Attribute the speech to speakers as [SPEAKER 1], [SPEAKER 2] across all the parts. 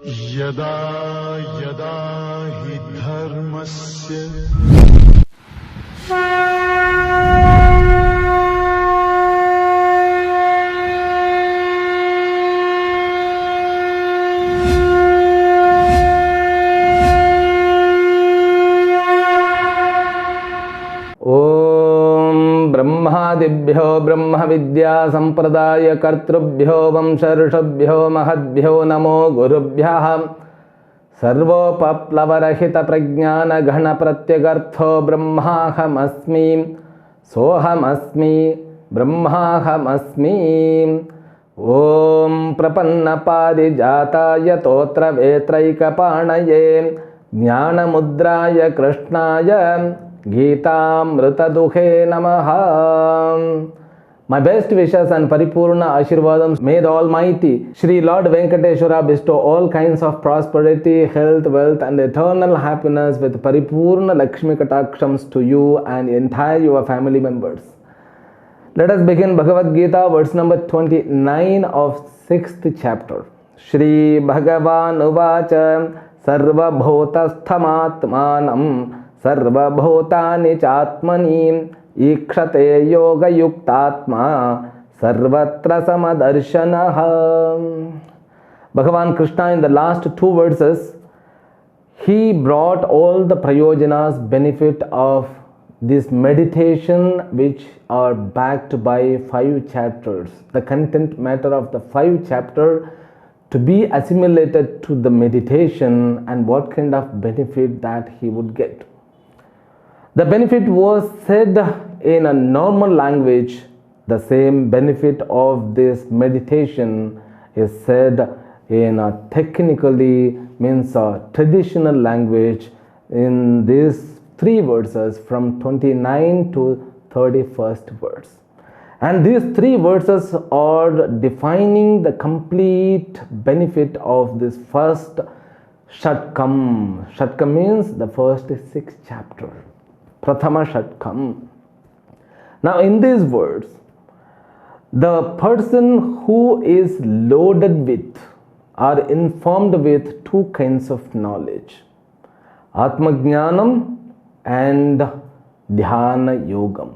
[SPEAKER 1] यदा यदा हि धर्मस्य
[SPEAKER 2] ब्रह्मादिभ्यो ब्रह्मविद्या संप्रदाय कर्तृभ्यो वंशऋषभ्यो महद्भ्यो नमो गुरुभ्यः सर्वोपप्लवरहित प्रज्ञान घन प्रत्यगर्थो ब्रह्माहमस्मि सोहमस्मि ब्रह्माहमस्मि। ओम प्रपन्नपारिजाताय तोत्रवेत्रैकपाणये ज्ञानमुद्राय कृष्णाय गीतामृतदुहे नमः। My best wishes and paripurna ashirvadams may the Almighty Shri Lord Venkateshwara bestow all kinds of prosperity, health, wealth and eternal happiness with paripurna Lakshmi Katakshams to you and entire your family members. Let us begin Bhagavad Gita, verse number 29 of 6th chapter. Shri Bhagavan Uvacha Sarva Bhotasthamaatmanam सर्वभूतानि चात्मनि ईक्षते योगयुक्तात्मा सर्वत्र समदर्शनः. Bhagavan Krishna, in the last two verses, he brought all the prayojanas, benefit of this meditation, which are backed by 5 chapters. The content matter of the 5 chapters to be assimilated to the meditation and what kind of benefit that he would get. The benefit was said in a normal language. The same benefit of this meditation is said in a technically means a traditional language in these 3 verses from 29 to 31st verse. And these 3 verses are defining the complete benefit of this first Shatkam. Shatkam means the first 6 chapters. Prathama Shatkam. Now in these words, the person who is loaded with or informed with 2 kinds of knowledge, Atmajnanam and Dhyana Yogam.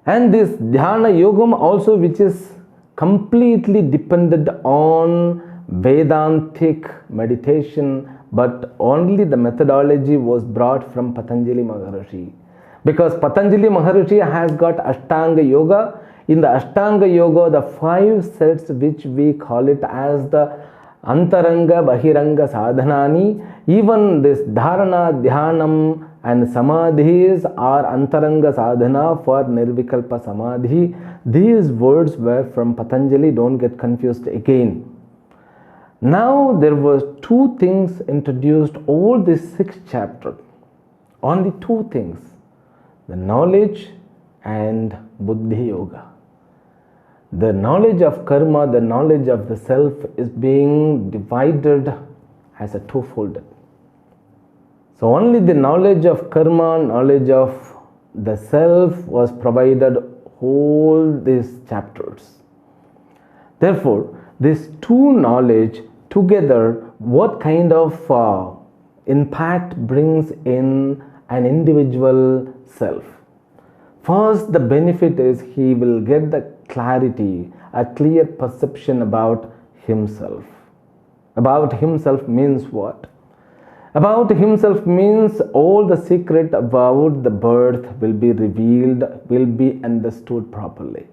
[SPEAKER 2] And this Dhyana Yogam also, which is completely dependent on Vedantic meditation, but only the methodology was brought from Patanjali Maharishi. Because Patanjali Maharishi has got Ashtanga Yoga. In the Ashtanga Yoga, the 5 sets which we call it as the Antaranga Bahiranga Sadhanani, even this Dharana, Dhyanam and Samadhis are Antaranga Sadhana for Nirvikalpa Samadhi. These words were from Patanjali, don't get confused again. Now there was 2 things introduced all this 6th chapter. Only 2 things. The knowledge and Buddhi Yoga. The knowledge of karma, the knowledge of the self is being divided as a 2-fold. So only the knowledge of karma, knowledge of the self was provided all these chapters. Therefore, these 2 knowledge together, what kind of impact brings in an individual self? First, the benefit is he will get the clarity, a clear perception about himself. About himself means what? About himself means all the secret about the birth will be revealed, will be understood properly.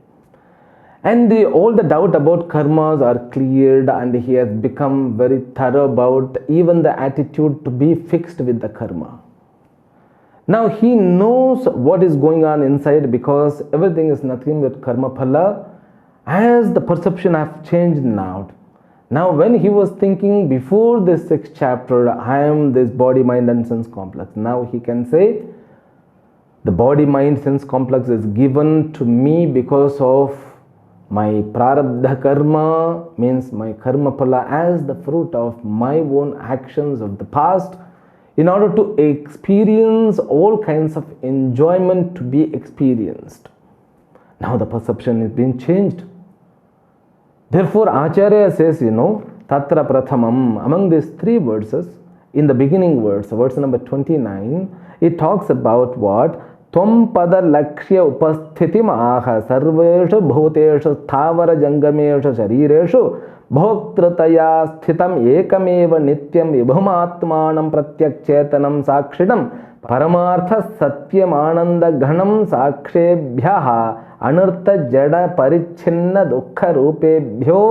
[SPEAKER 2] And all the doubt about karmas are cleared, and he has become very thorough about even the attitude to be fixed with the karma. Now he knows what is going on inside, because everything is nothing but karma phala, as the perception has changed now. Now when he was thinking before this 6th chapter, I am this body, mind and sense complex. Now he can say, the body, mind, sense complex is given to me because of my prarabdha karma, means my karma phala as the fruit of my own actions of the past, in order to experience all kinds of enjoyment to be experienced. Now the perception is being changed. Therefore Acharya says, Tatra Prathamam. Among these three verses, in the beginning verse number 29, it talks about what? Tvam pada lakshya upasthitim aha sarveshu bhuteshu thavara jangameshu sharireshu bhoktrataya sthitam ekameva nityam vibhumatmanam pratyak chetanam sakshidam paramartha satyam ananda ghanam sakshebhyaha anartha jada parichinna dukkha rupebhyo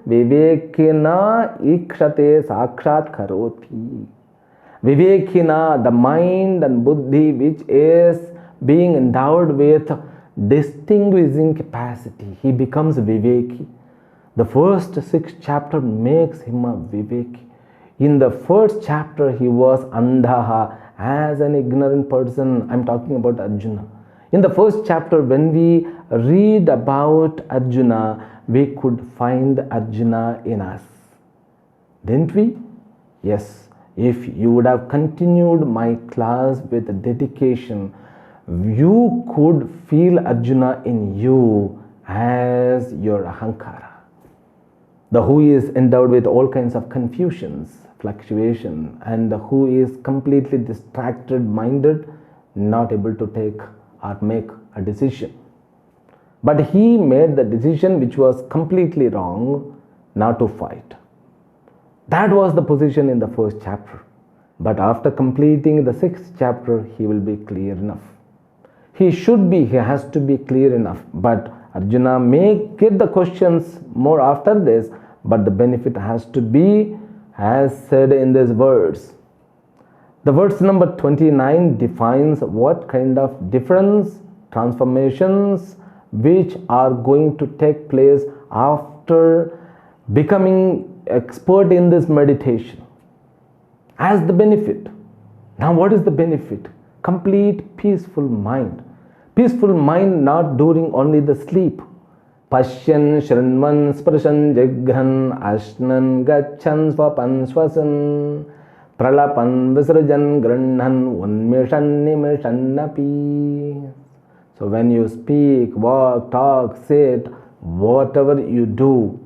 [SPEAKER 2] vivekina ikshate sakshat karoti. Vivekina, the mind and buddhi which is being endowed with distinguishing capacity, he becomes viveki. The first 6 chapter makes him a viveki. In the first chapter he was andhaha, as an ignorant person. I'm talking about Arjuna. In the first chapter, when we read about Arjuna, we could find Arjuna in us. Didn't we? Yes. If you would have continued my class with dedication, you could feel Arjuna in you as your ahankara. The who is endowed with all kinds of confusions, fluctuation, and the who is completely distracted minded, not able to take or make a decision. But he made the decision which was completely wrong, not to fight. That was the position in the first chapter. But after completing the 6th chapter, he will be clear enough. He has to be clear enough. But Arjuna may get the questions more after this, but the benefit has to be as said in this verse. The verse number 29 defines what kind of difference, transformations, which are going to take place after becoming expert in this meditation. As the benefit. Now what is the benefit? Complete peaceful mind. Peaceful mind not during only the sleep. Pashyan, Shranman, Sparshan, Jagran, Ashnan, Gachan, Swapan, Swasan, Pralapan, Visrajan, Granhan, Unmishan, Nimishan, Napi. So when you speak, walk, talk, sit, whatever you do,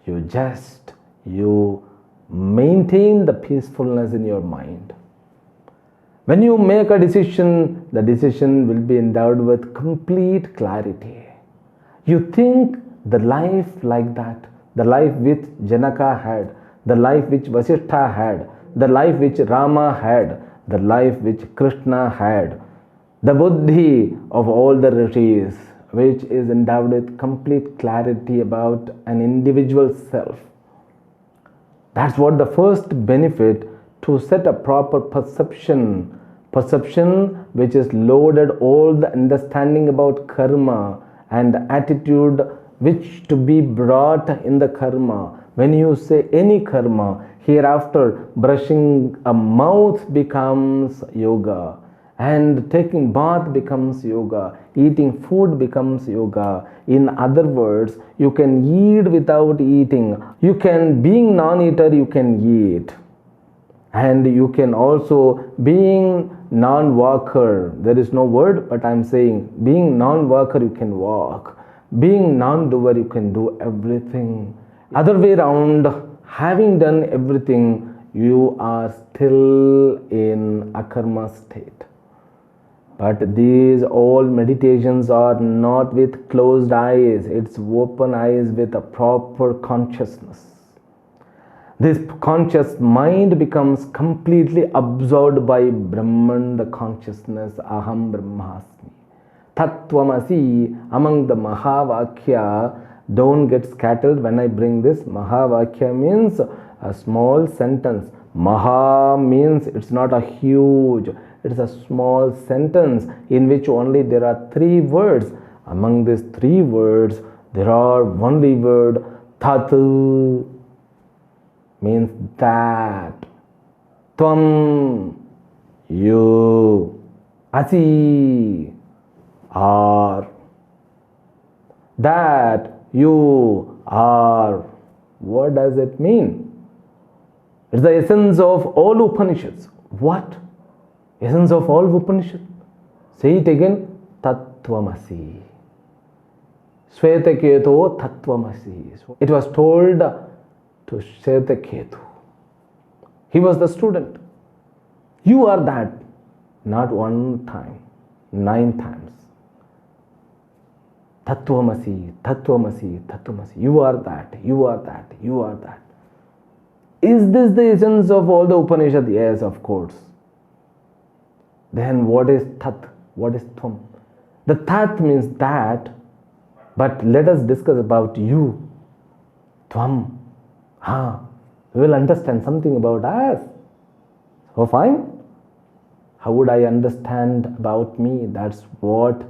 [SPEAKER 2] you maintain the peacefulness in your mind. When you make a decision, the decision will be endowed with complete clarity. You think the life like that, the life which Janaka had, the life which Vasishtha had, the life which Rama had, the life which Krishna had, the buddhi of all the rishis, which is endowed with complete clarity about an individual self. That's what the first benefit, to set a proper perception which is loaded all the understanding about karma and the attitude which to be brought in the karma. When you say any karma, hereafter brushing a mouth becomes yoga, and taking bath becomes yoga, eating food becomes yoga. In other words, you can eat without eating. You can, being non-eater, you can eat. And you can also, being non-walker, there is no word, but I'm saying, being non-walker, you can walk. Being non-doer, you can do everything. Other way around, having done everything, you are still in a karma state. But these all meditations are not with closed eyes, it's open eyes with a proper consciousness. This conscious mind becomes completely absorbed by Brahman, the consciousness, Aham Brahmasmi. Tattvamasi, among the Mahavakya, don't get scattered when I bring this. Mahavakya means a small sentence. Maha means it's not a huge, it's a small sentence in which only there are 3 words. Among these 3 words, there are only word Tatu, means that. Tvam, you. Asi, are. That you are. What does it mean? It's the essence of all Upanishads. What? Essence of all Upanishads. Say it again. Tattvamasi. Swetaketo Tattvamasi. It was told to Shetaketu. He was the student. You are that. Not one time, 9 times. Tattvamasi, Tattvamasi, Tattvamasi. You are that, you are that, you are that. Is this the essence of all the Upanishad? Yes, of course. Then what is Tat? What is Tvam? The Tat means that, but let us discuss about you. Tvam. We will understand something about us. So fine. How would I understand about me? That's what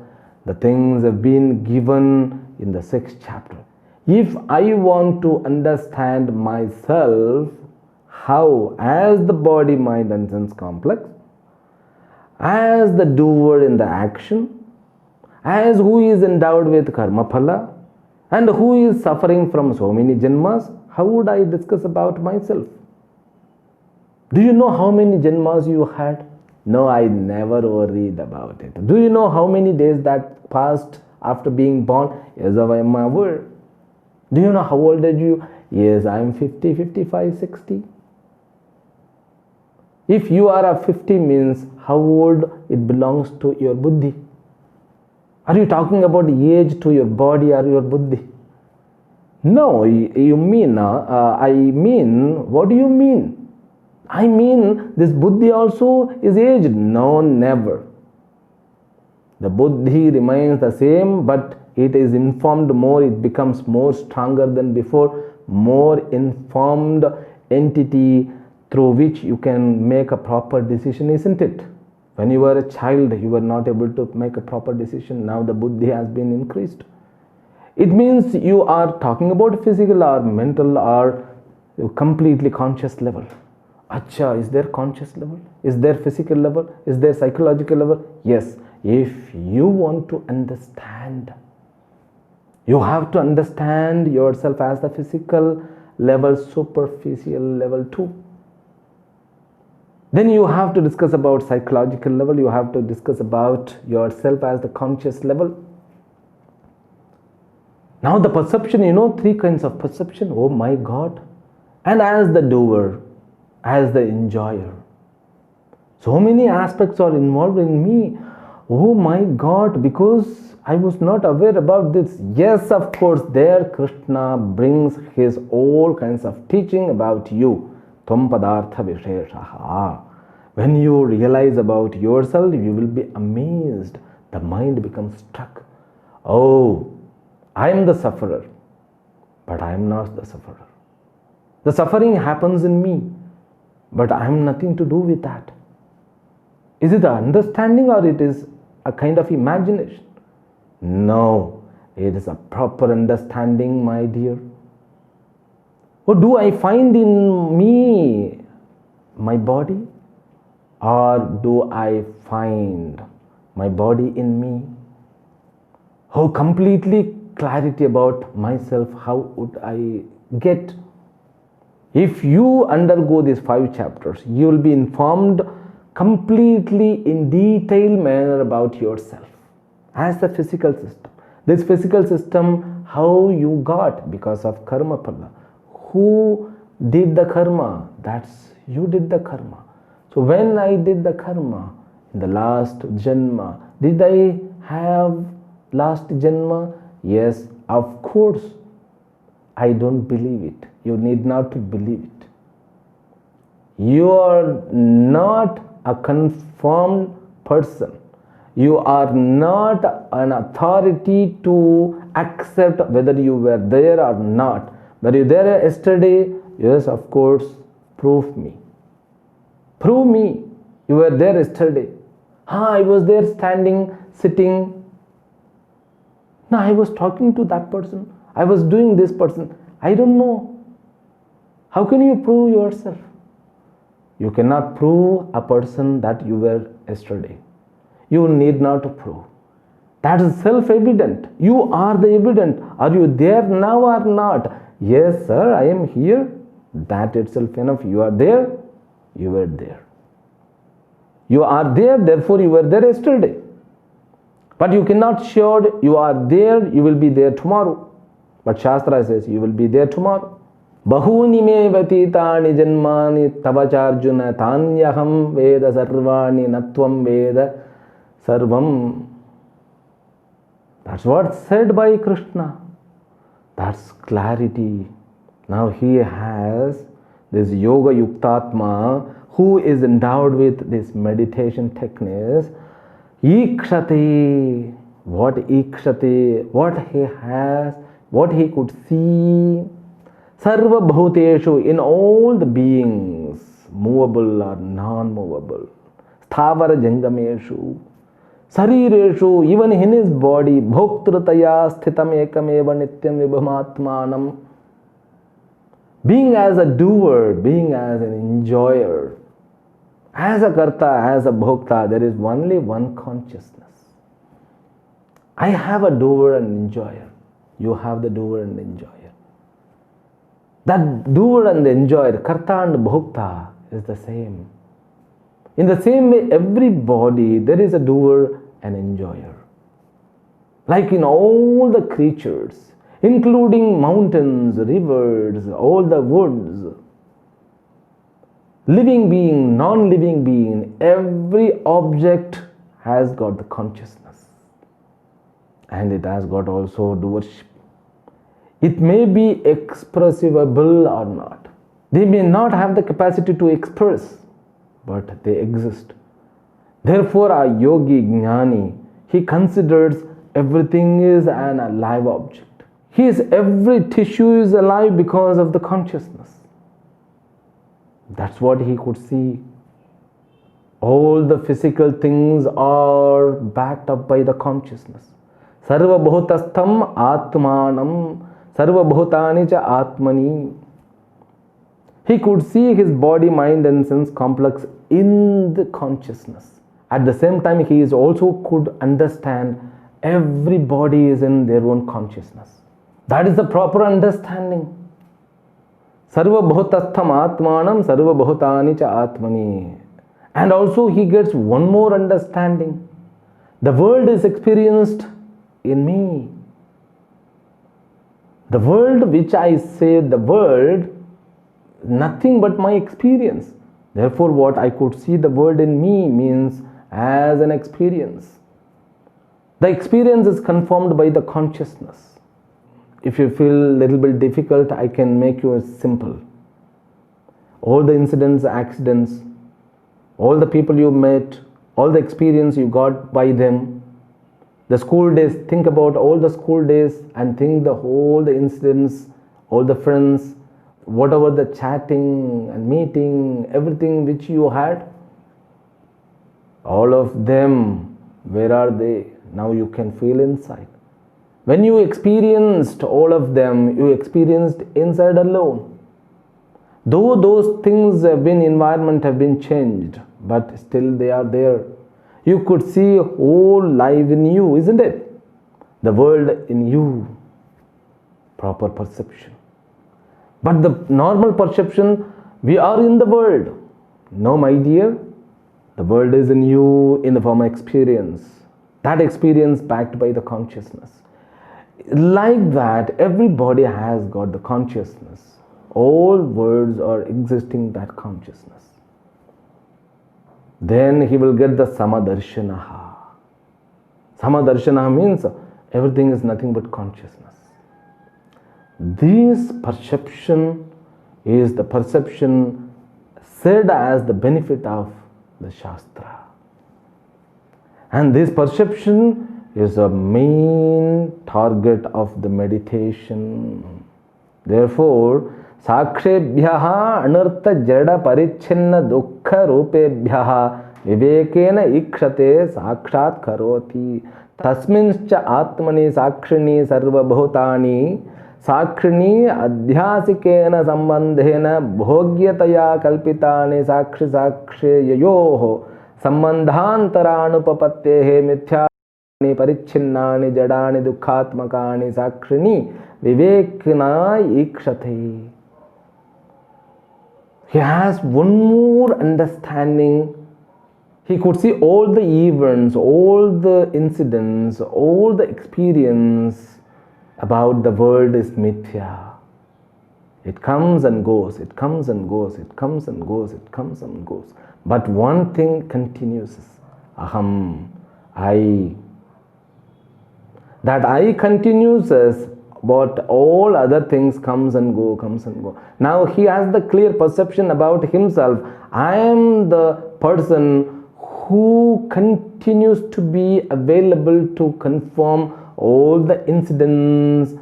[SPEAKER 2] the things have been given in the 6th chapter. If I want to understand myself, how? As the body, mind and sense complex, as the doer in the action, as who is endowed with karma phala, and who is suffering from so many janmas, how would I discuss about myself? Do you know how many janmas you had? No, I never worried about it. Do you know how many days that passed after being born? Yes, I am aware. Do you know how old are you? Yes, I am 50, 55, 60. If you are a 50 means how old it belongs to your buddhi. Are you talking about the age to your body or your buddhi? No, you mean, I mean, what do you mean? I mean, this buddhi also is aged. No, never. The buddhi remains the same, but it is informed more, it becomes more stronger than before, more informed entity through which you can make a proper decision, isn't it? When you were a child, you were not able to make a proper decision. Now the buddhi has been increased. It means you are talking about physical or mental or completely conscious level. Acha, is there conscious level? Is there physical level? Is there psychological level? Yes. If you want to understand, you have to understand yourself as the physical level, superficial level too. Then you have to discuss about psychological level. You have to discuss about yourself as the conscious level. Now the perception, 3 kinds of perception. Oh my God. And as the doer, as the enjoyer. So many aspects are involved in me. Oh my God, because I was not aware about this. Yes, of course, there Krishna brings his all kinds of teaching about you. Tvam padartha visheshaha. When you realize about yourself, you will be amazed. The mind becomes struck. Oh, I am the sufferer, but I am not the sufferer. The suffering happens in me, but I have nothing to do with that. Is it an understanding or it is a kind of imagination? No, it is a proper understanding, my dear. What do I find in me, my body? Or do I find my body in me? How completely clarity about myself, how would I get? If you undergo these 5 chapters, you will be informed completely in detailed manner about yourself as the physical system. This physical system, how you got because of karma phala. Who did the karma? That's you did the karma. So when I did the karma in the last janma, did I have last janma? Yes, of course. I don't believe it. You need not to believe it. You are not a confirmed person. You are not an authority to accept whether you were there or not. Were you there yesterday? Yes, of course. Prove me. Prove me. You were there yesterday. I was there standing, sitting. No, I was talking to that person. I was doing this person. I don't know. How can you prove yourself? You cannot prove a person that you were yesterday. You need not to prove. That is self-evident. You are the evident. Are you there now or not? Yes, sir, I am here. That itself enough. You are there. You were there. You are there, therefore you were there yesterday. But you cannot sure you are there, you will be there tomorrow. But Shastra says you will be there tomorrow. bahuni me vatitani janmani tavacharjuna tanyaham veda sarvani natvam veda sarvam. That's what's said by Krishna. That's clarity. Now he has this yoga yuktatma who is endowed with this meditation techniques. Ikshate, what he has, what he could see. Sarva bhuteshu, in all the beings, movable or non-movable. Sthavara jangameshu. Sarireshu, even in his body, bhoktritaya sthitam ekameva nityam vibhamatmanam. Being as a doer, being as an enjoyer, as a karta, as a bhokta, there is only one consciousness. I have a doer and enjoyer. You have the doer and enjoyer. That doer and the enjoyer, karta and bhokta, is the same. In the same way, every body, there is a doer and enjoyer. Like in all the creatures, including mountains, rivers, all the woods, living being, non-living being, every object has got the consciousness. And it has got also doership. It may be expressible or not. They may not have the capacity to express, but they exist. Therefore, a yogi jnani, he considers everything is an alive object. His every tissue is alive because of the consciousness. That's what he could see. All the physical things are backed up by the consciousness. Sarva bhutastham atmanam, sarva bhutani cha atmani. He could see his body, mind and sense complex in the consciousness. At the same time, he is also could understand every body is in their own consciousness. That is the proper understanding. Sarva bhutastham atmanam, sarva bhutani cha atmani. And also he gets one more understanding. The world is experienced in me. The world which I say, the world, nothing but my experience. Therefore, what I could see the world in me means as an experience. The experience is confirmed by the consciousness. If you feel a little bit difficult, I can make you simple. All the incidents, accidents, all the people you met, all the experience you got by them, the school days, think about all the school days and think all the incidents, all the friends, whatever the chatting and meeting, everything which you had, all of them, where are they? Now you can feel inside. When you experienced all of them, you experienced inside alone. Though those things have been, environment have been changed, but still they are there. You could see whole life in you, isn't it? The world in you. Proper perception. But the normal perception, we are in the world. No, my dear, the world is in you in the form of experience. That experience backed by the consciousness. Like that, everybody has got the consciousness. All words are existing that consciousness. Then he will get the samadarshanaha. Samadarshanaha means everything is nothing but consciousness. This perception is the perception said as the benefit of the Shastra. And this perception is a main target of the meditation. Therefore, Sakshebhyaha anartha jada parichinna dukkha rupebhyaha vivekena ikshate sakshat karoti tasminscha atmani sakshini sarva bhutani sakshini adhyasikena sambandhena bhogyataya kalpitani sakshi yayoho sambandhantaranupapattehe mithyani paricchinnani jadani dukkhatmakani sakshini vivekena ikshate. He has one more understanding. He could see all the events, all the incidents, all the experience about the world is mithya. It comes and goes, it comes and goes, it comes and goes, it comes and goes. But one thing continues: aham, I. That I continues as but all other things comes and go, comes and go. Now he has the clear perception about himself. I am the person who continues to be available to confirm all the incidents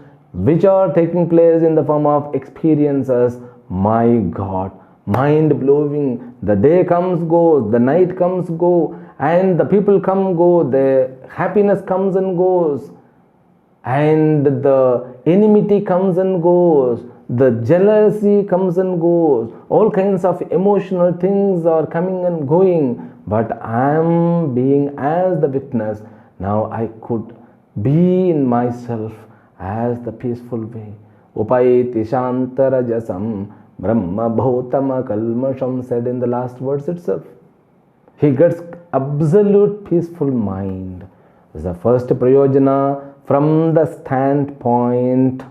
[SPEAKER 2] which are taking place in the form of experiences. My God, mind blowing. The day comes, goes, the night comes, go, and the people come, go, the happiness comes and goes, and the enmity comes and goes, the jealousy comes and goes, all kinds of emotional things are coming and going. But I am being as the witness. Now I could be in myself as the peaceful way. Upayeti shantarajasam brahma bhautama kalmasham, said in the last verse itself. He gets absolute peaceful mind. This is the first prayojana from the standpoint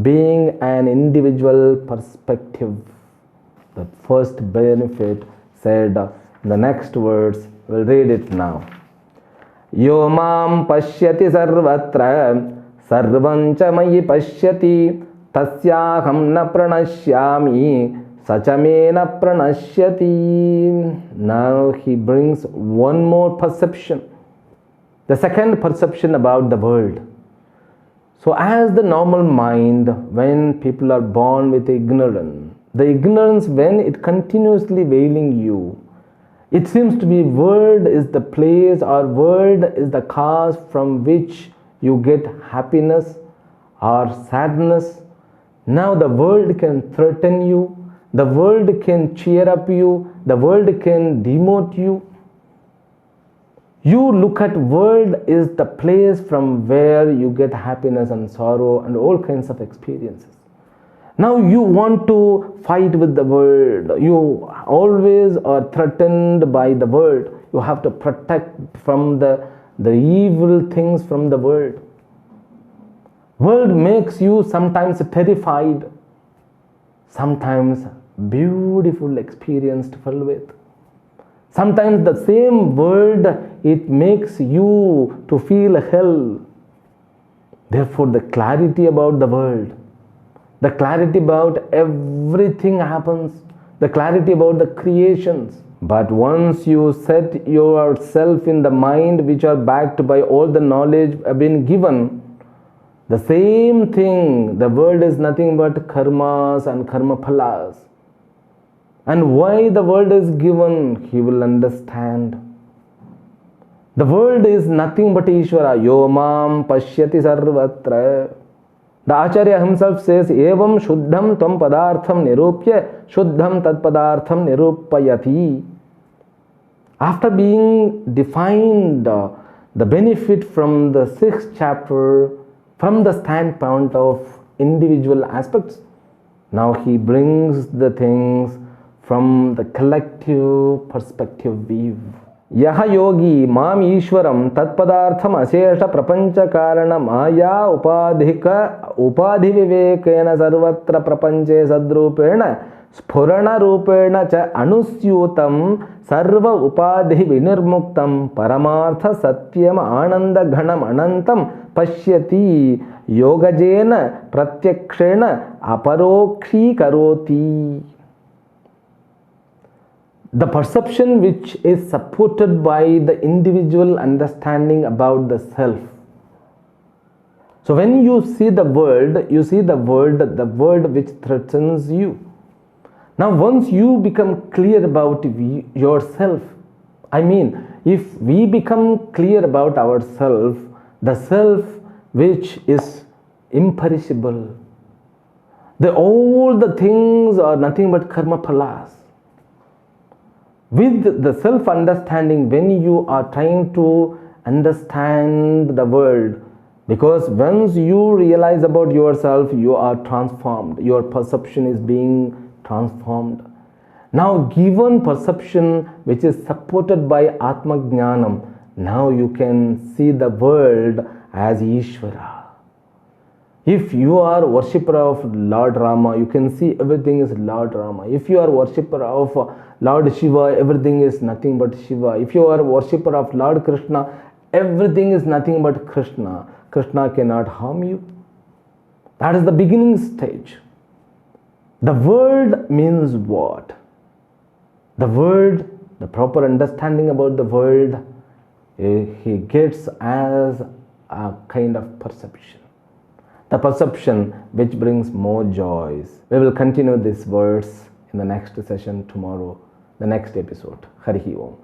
[SPEAKER 2] being an individual perspective. The first benefit said in the next words. We'll read it now. Yo mam pashyati sarvatra sarvam cha mayi pashyati tasyaham na pranashyami sachamena pranashyati. Now he brings one more perception. The second perception about the world. So as the normal mind, when people are born with ignorance, the ignorance when it continuously veiling you, it seems to be world is the place or world is the cause from which you get happiness or sadness. Now the world can threaten you, the world can cheer up you, the world can demote you. You look at world is the place from where you get happiness and sorrow and all kinds of experiences. Now you want to fight with the world. You always are threatened by the world. You have to protect from the evil things from the world. World makes you sometimes terrified, sometimes beautiful experience to fill with. Sometimes the same world, it makes you to feel hell. Therefore, the clarity about the world, the clarity about everything happens, the clarity about the creations. But once you set yourself in the mind which are backed by all the knowledge have been given, the same thing, the world is nothing but karmas and karma phalas. And why the world is given, he will understand. The world is nothing but Ishvara. Yo mam pashyati sarvatra. The Acharya himself says, Evam shuddham tvam padartham nirupya shuddham tad padartham nirupayati. After being defined the benefit from the 6th chapter from the standpoint of individual aspects, now he brings the things from the collective perspective view. Yaha yogi mam ishwaram tatpadartham asesha prapancha karana maya upadhi vivekena sarvatra prapanche sadrupena spurana rupena cha anusyutam sarva upadhi vinirmuktam paramartha satyam ananda ghanam anantam pashyati yogajena pratyakshena aparokshi karoti. The perception which is supported by the individual understanding about the self. So when you see the world, you see the world which threatens you. Now once you become clear about yourself, I mean, if we become clear about ourselves, the self which is imperishable, all the things are nothing but karma phalas. With the self-understanding, when you are trying to understand the world, because once you realize about yourself, you are transformed. Your perception is being transformed. Now, given perception which is supported by Atma Jnanam, now you can see the world as Ishvara. If you are worshipper of Lord Rama, you can see everything is Lord Rama. If you are worshipper of Lord Shiva, everything is nothing but Shiva. If you are worshipper of Lord Krishna, everything is nothing but Krishna. Krishna cannot harm you. That is the beginning stage. The world means what? The world, the proper understanding about the world, he gets as a kind of perception. The perception which brings more joys. We will continue this verse in the next session tomorrow, the next episode. Harihi Om.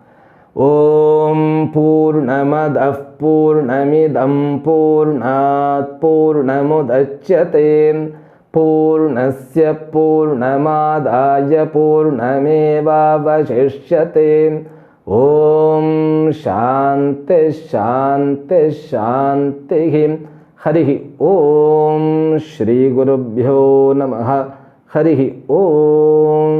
[SPEAKER 2] Om Purnamadah Purnamidam Purnat Purnamudachyate Purnasya Purnamadaya Purnamevavashishyate. Om Shanti Shanti Shanti. Harihi Om. Shri Gurubhyo Namaha. Harihi Om.